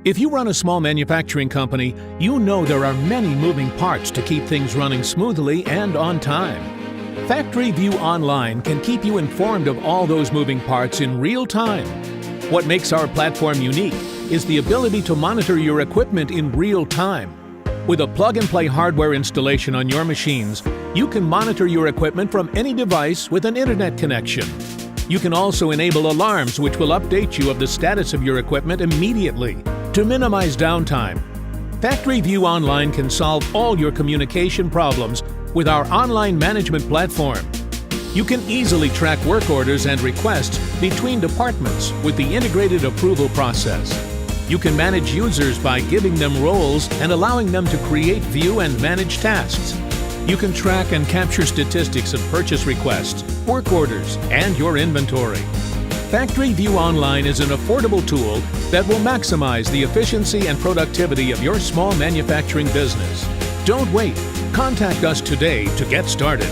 If you run a small manufacturing company, you know there are many moving parts to keep things running smoothly and on time. Factory View Online can keep you informed of all those moving parts in real time. What makes our platform unique is the ability to monitor your equipment in real time. With a plug-and-play hardware installation on your machines, you can monitor your equipment from any device with an internet connection. You can also enable alarms which will update you of the status of your equipment immediately to minimize downtime. Factory View Online can solve all your communication problems with our online management platform. You can easily track work orders and requests between departments with the integrated approval process. You can manage users by giving them roles and allowing them to create, view, and manage tasks. You can track and capture statistics of purchase requests, work orders, and your inventory. Factory View Online is an affordable tool that will maximize the efficiency and productivity of your small manufacturing business. Don't wait. Contact us today to get started.